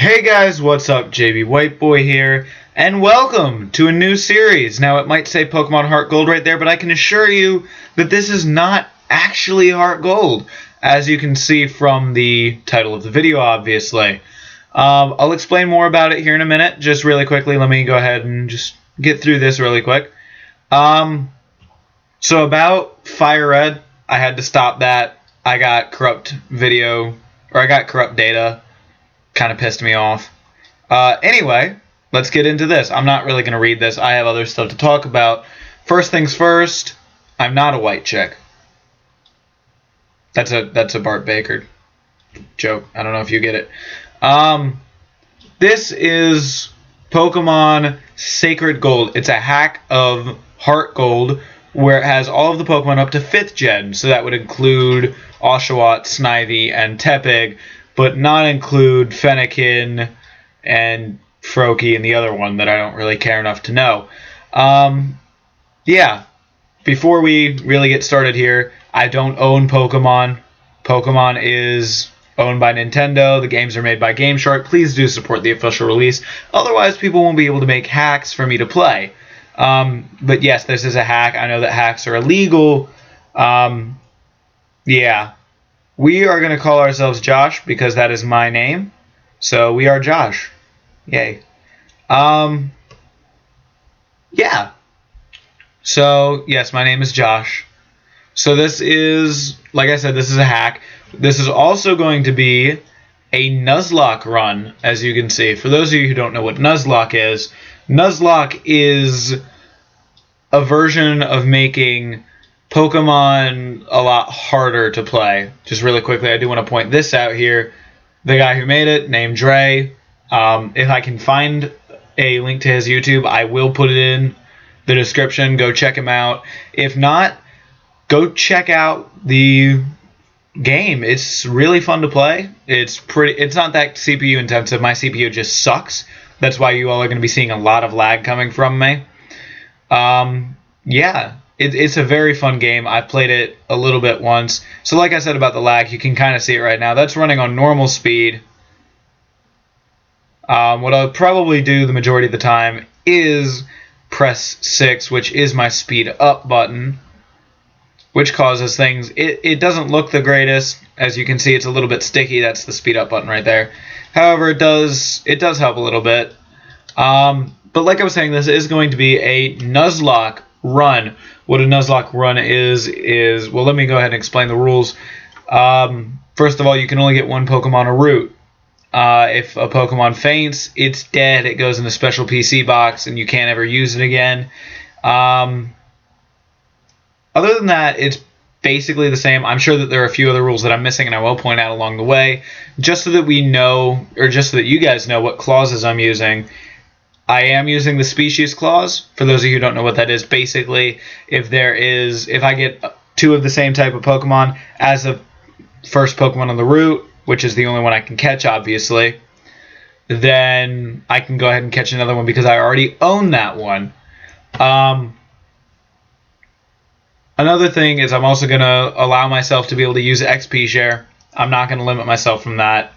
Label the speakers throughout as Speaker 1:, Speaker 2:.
Speaker 1: Hey guys, what's up? JB Whiteboy here, and welcome to a new series. Now, it might say Pokemon Heart Gold right there, but I can assure you that this is not actually Heart Gold, as you can see from the title of the video, obviously. I'll explain more about it here in a minute. Just really quickly, let me go ahead and just get through this really quick. So about Fire Red, I had to stop that. I got corrupt data. Kind of pissed me off. Anyway, let's get into this. I'm not really going to read this. I have other stuff to talk about. First things first, I'm not a white chick. That's a Bart Baker joke. I don't know if you get it. This is Pokemon Sacred Gold. It's a hack of Heart Gold where it has all of the Pokemon up to 5th gen. So that would include Oshawott, Snivy, and Tepig, but not include Fennekin and Froakie and the other one that I don't really care enough to know. Yeah, before we really get started here, I don't own Pokemon. Pokemon is owned by Nintendo. The games are made by Game Shark. Please do support the official release. Otherwise, people won't be able to make hacks for me to play. But yes, this is a hack. I know that hacks are illegal. Yeah. We are going to call ourselves Josh because that is my name. So we are Josh. Yay. Yeah. So, yes, my name is Josh. So this is, like I said, this is a hack. This is also going to be a Nuzlocke run, as you can see. For those of you who don't know what Nuzlocke is a version of making Pokemon a lot harder to play. Just really quickly, I do want to point this out here. The guy who made it, named Dre. If I can find a link to his YouTube, I will put it in the description. Go check him out. If not, go check out the game. It's really fun to play. It's not that CPU intensive. My CPU just sucks. That's why you all are going to be seeing a lot of lag coming from me. Yeah. It's a very fun game. I played it a little bit once. So like I said about the lag, you can kind of see it right now. That's running on normal speed. What I'll probably do the majority of the time is press 6, which is my speed up button, which causes things. It doesn't look the greatest. As you can see, it's a little bit sticky. That's the speed up button right there. However, it does help a little bit. But like I was saying, this is going to be a Nuzlocke run. What a Nuzlocke run is, well, let me go ahead and explain the rules. First of all, you can only get one Pokemon a route. If a Pokemon faints, it's dead. It goes in the special PC box, and you can't ever use it again. Other than that, it's basically the same. I'm sure that there are a few other rules that I'm missing, and I will point out along the way, just so that we know, or just so that you guys know what clauses I'm using. I am using the species clause. For those of you who don't know what that is, basically, if I get 2 of the same type of Pokemon as the first Pokemon on the route, which is the only one I can catch, obviously, then I can go ahead and catch another one because I already own that one. Another thing is I'm also going to allow myself to be able to use XP share. I'm not going to limit myself from that.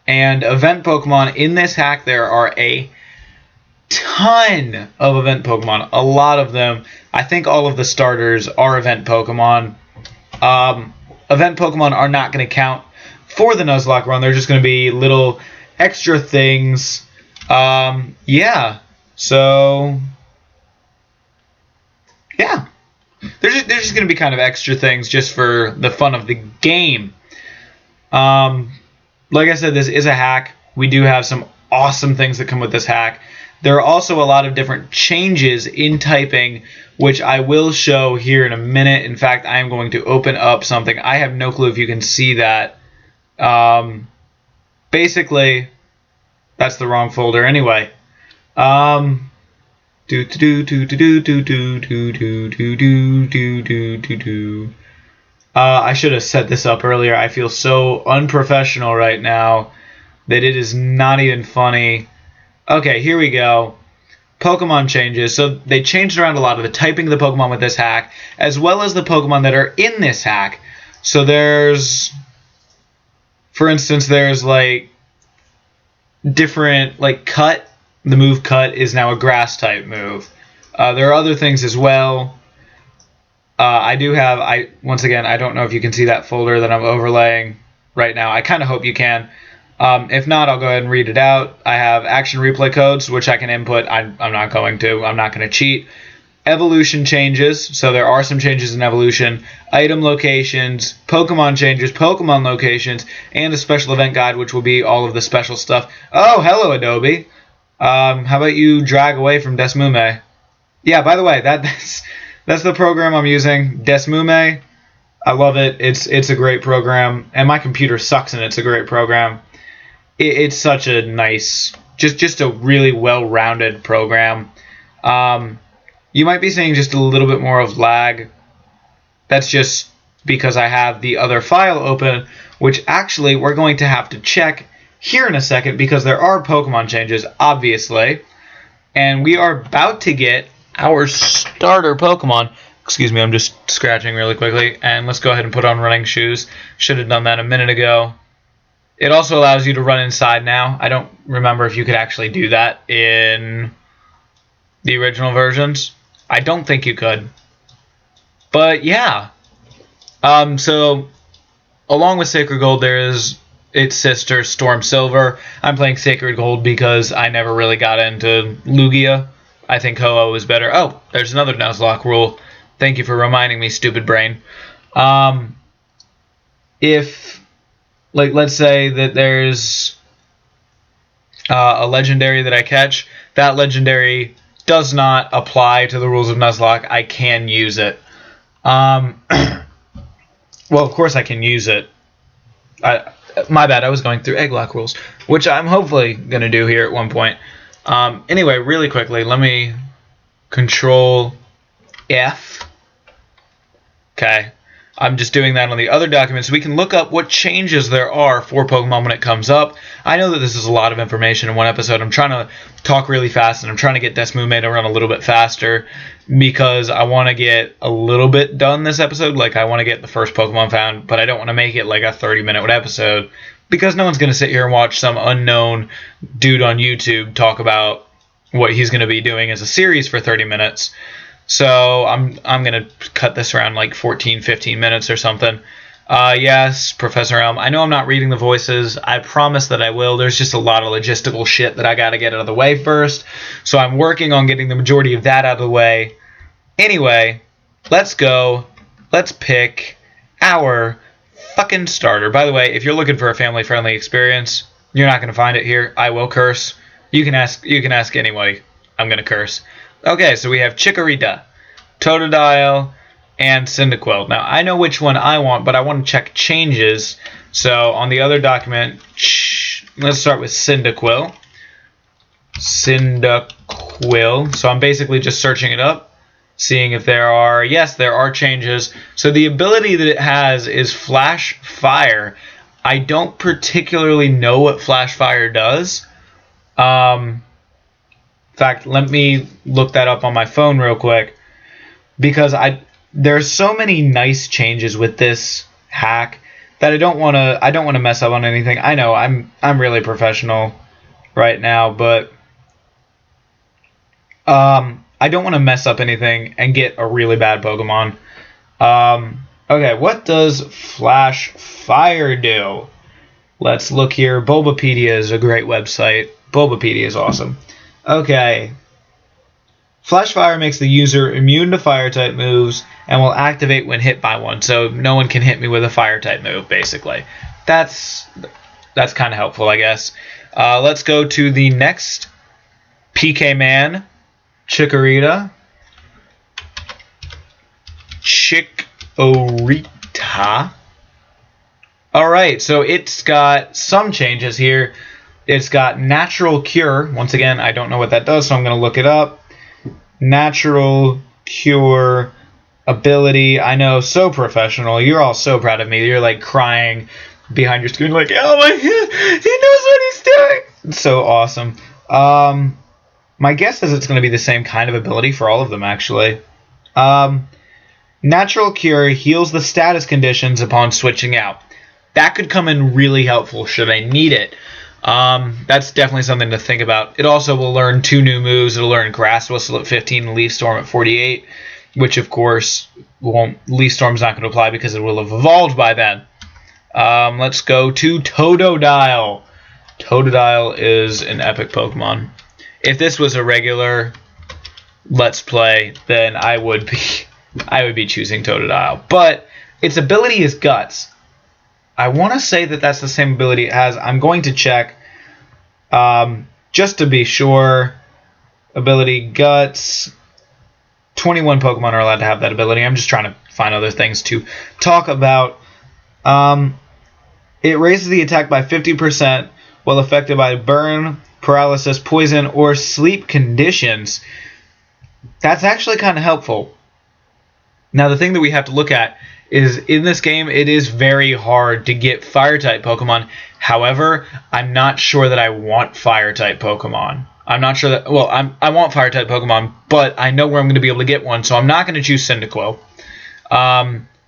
Speaker 1: And event Pokemon, in this hack, there are a ton of event Pokemon. A lot of them. I think all of the starters are event Pokemon. Event Pokemon are not going to count for the Nuzlocke run. They're just going to be little extra things. Yeah. So, yeah. They're just going to be kind of extra things just for the fun of the game. Like I said, this is a hack. We do have some awesome things that come with this hack. There are also a lot of different changes in typing, which I will show here in a minute. In fact, I am going to open up something. I have no clue if you can see that. Basically, that's the wrong folder anyway. I should have set this up earlier. I feel so unprofessional right now that it is not even funny. Okay, here we go. Pokemon changes. So they changed around a lot of the typing of the Pokemon with this hack, as well as the Pokemon that are in this hack. So there's, for instance, there's like different, like cut. The move cut is now a grass type move. There are other things as well. Once again, I don't know if you can see that folder that I'm overlaying right now. I kind of hope you can. If not, I'll go ahead and read it out. I have action replay codes, which I can input. I'm not going to. I'm not going to cheat. Evolution changes, so there are some changes in evolution. Item locations, Pokemon changes, Pokemon locations, and a special event guide, which will be all of the special stuff. Oh, hello, Adobe. How about you drag away from Desmume? Yeah, by the way, that's the program I'm using, Desmume. I love it. It's a great program, and my computer sucks, and it's a great program. It's such a nice, just a really well-rounded program. You might be seeing just a little bit more of lag. That's just because I have the other file open, which actually we're going to have to check here in a second because there are Pokemon changes, obviously. And we are about to get our starter Pokemon. Excuse me, I'm just scratching really quickly. And let's go ahead and put on running shoes. Should have done that a minute ago. It also allows you to run inside now. I don't remember if you could actually do that in the original versions. I don't think you could. But yeah. So along with Sacred Gold, there is its sister, Storm Silver. I'm playing Sacred Gold because I never really got into Lugia. I think Ho-Oh is better. Oh, there's another Nuzlocke rule. Thank you for reminding me, stupid brain. If, like, let's say that there's a legendary that I catch, that legendary does not apply to the rules of Nuzlocke. I can use it. Well, of course I can use it. My bad, I was going through Egglock rules, which I'm hopefully going to do here at one point. Anyway, really quickly, let me Control F. Okay. I'm just doing that on the other documents so we can look up what changes there are for Pokemon when it comes up. I know that this is a lot of information in one episode. I'm trying to talk really fast, and I'm trying to get Desmume to run a little bit faster because I want to get a little bit done this episode. Like, I want to get the first Pokemon found, but I don't want to make it like a 30-minute episode because no one's going to sit here and watch some unknown dude on YouTube talk about what he's going to be doing as a series for 30 minutes. So I'm going to cut this around like 14, 15 minutes or something. Yes, Professor Elm. I know I'm not reading the voices. I promise that I will. There's just a lot of logistical shit that I got to get out of the way first. So I'm working on getting the majority of that out of the way. Anyway, let's go. Let's pick our fucking starter. By the way, if you're looking for a family-friendly experience, you're not going to find it here. I will curse. You can ask anybody. I'm going to curse. Okay, so we have Chikorita, Totodile, and Cyndaquil. Now, I know which one I want, but I want to check changes. So, on the other document, let's start with Cyndaquil. Cyndaquil. So, I'm basically just searching it up, seeing if there are... Yes, there are changes. So, the ability that it has is Flash Fire. I don't particularly know what Flash Fire does. In fact, let me look that up on my phone real quick because there's so many nice changes with this hack that I don't want to mess up on anything. I know I'm really professional right now, but I don't want to mess up anything and get a really bad Pokemon. Okay, what does Flash Fire do? Let's look here. Bulbapedia is a great website. Bulbapedia is awesome. Okay. Flash Fire makes the user immune to Fire-type moves and will activate when hit by one. So no one can hit me with a Fire-type move, basically. That's kind of helpful, I guess. Let's go to the next PK Man, Chikorita. Chikorita. Alright, so it's got some changes here. It's got Natural Cure. Once again, I don't know what that does, so I'm going to look it up. Natural Cure ability. I know, so professional. You're all so proud of me. You're like crying behind your screen like, oh my god, he knows what he's doing. It's so awesome. My guess is it's going to be the same kind of ability for all of them, actually. Natural Cure heals the status conditions upon switching out. That could come in really helpful should I need it. That's definitely something to think about. It also will learn 2 new moves. It'll learn Grass Whistle at 15 and Leaf Storm at 48, which of course Leaf Storm's not going to apply because it will have evolved by then. Let's go to Totodile. Totodile is an epic Pokemon. If this was a regular Let's Play, then I would be choosing Totodile. But its ability is Guts. I want to say that that's the same ability it has. I'm going to check just to be sure. Ability Guts. 21 Pokemon are allowed to have that ability. I'm just trying to find other things to talk about. It raises the attack by 50% while affected by burn, paralysis, poison, or sleep conditions. That's actually kind of helpful. Now, the thing that we have to look at is in this game, it is very hard to get Fire-type Pokemon. However, I'm not sure that I want Fire-type Pokemon. I'm not sure that... Well, I want Fire-type Pokemon, but I know where I'm going to be able to get one, so I'm not going to choose Cyndaquil.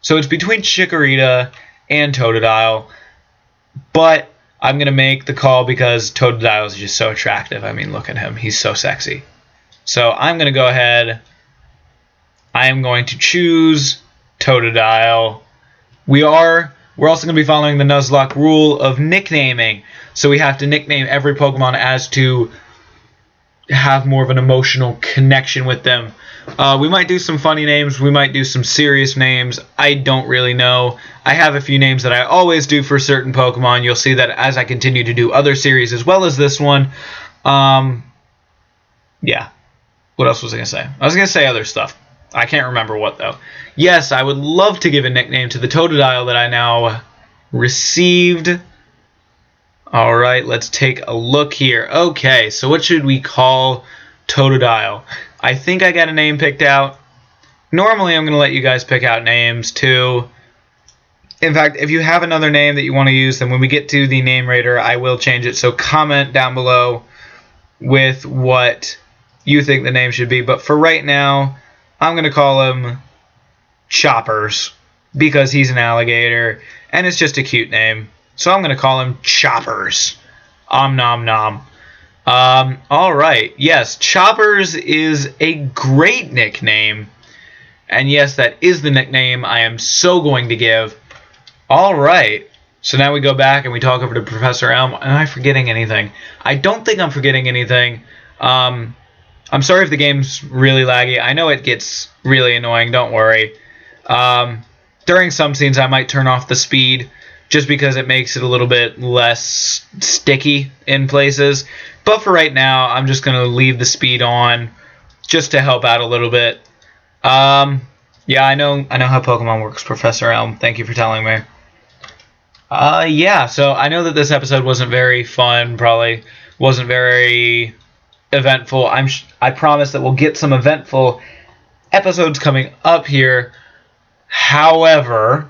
Speaker 1: So it's between Chikorita and Totodile, but I'm going to make the call because Totodile is just so attractive. I mean, look at him. He's so sexy. So I'm going to go ahead. I am going to choose Totodile. We're also going to be following the Nuzlocke rule of nicknaming. So we have to nickname every Pokemon as to have more of an emotional connection with them. We might do some funny names. We might do some serious names. I don't really know. I have a few names that I always do for certain Pokemon. You'll see that as I continue to do other series as well as this one. Yeah. What else was I going to say? I was going to say other stuff. I can't remember what, though. Yes, I would love to give a nickname to the Totodile that I now received. Alright, let's take a look here. Okay, so what should we call Totodile? I think I got a name picked out. Normally, I'm going to let you guys pick out names, too. In fact, if you have another name that you want to use, then when we get to the name rater, I will change it. So comment down below with what you think the name should be. But for right now, I'm going to call him Choppers because he's an alligator and it's just a cute name. So I'm going to call him Choppers. Nom nom. Alright, yes, Choppers is a great nickname. And yes, that is the nickname I am so going to give. Alright, so now we go back and we talk over to Professor Elm. Am I forgetting anything? I don't think I'm forgetting anything. I'm sorry if the game's really laggy. I know it gets really annoying, don't worry. During some scenes I might turn off the speed just because it makes it a little bit less sticky in places. But for right now, I'm just going to leave the speed on just to help out a little bit. Yeah, I know how Pokemon works, Professor Elm. Thank you for telling me. Yeah, so I know that this episode wasn't very fun, probably wasn't very eventful. I promise that we'll get some eventful episodes coming up here. However,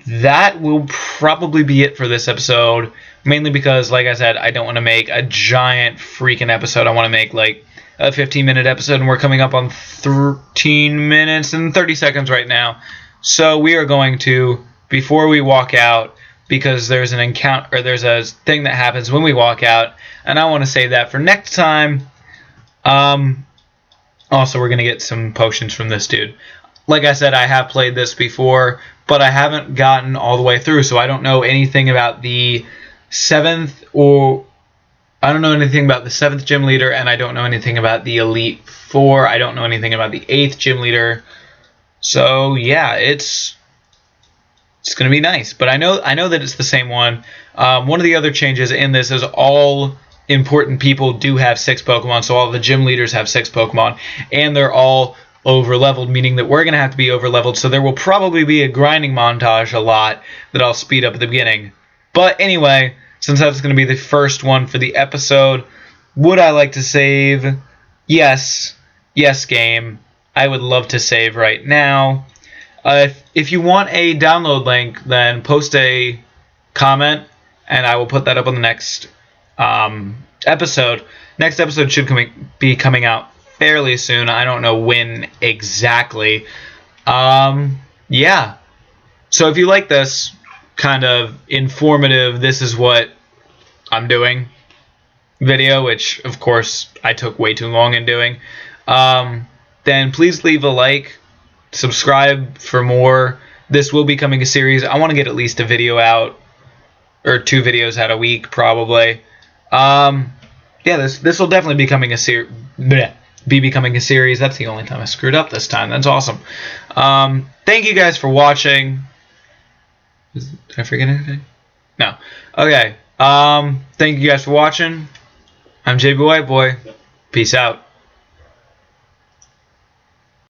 Speaker 1: that will probably be it for this episode, mainly because, like I said, I don't want to make a giant freaking episode. I want to make like a 15-minute episode, and we're coming up on 13 minutes and 30 seconds right now. So we are going to, before we walk out, because there's an encounter, or there's a thing that happens when we walk out, and I want to save that for next time. Also, we're going to get some potions from this dude. Like I said, I have played this before, but I haven't gotten all the way through, so I don't know anything about the 7th, or I don't know anything about the 7th gym leader, and I don't know anything about the Elite Four. I don't know anything about the 8th gym leader. So yeah, it's going to be nice, but I know that it's the same one. One of the other changes in this is all important people do have 6 Pokemon, so all the gym leaders have 6 Pokemon, and they're all over-leveled, meaning that we're going to have to be over-leveled, so there will probably be a grinding montage a lot that I'll speed up at the beginning. But anyway, since that's going to be the first one for the episode, would I like to save? Yes. Yes, game. I would love to save right now. If you want a download link, then post a comment, and I will put that up on the next episode. Next episode should be coming out fairly soon. I don't know when exactly. Yeah. So if you like this kind of informative, this is what I'm doing video, which of course I took way too long in doing, then please leave a like, subscribe for more. This will be becoming a series. I want to get at least a video out, or 2 videos out a week probably. Yeah, this will definitely be becoming a series. That's the only time I screwed up this time. That's awesome. Thank you guys for watching. Did I forget anything? No. Okay. Thank you guys for watching. I'm JB Whiteboy. Peace out.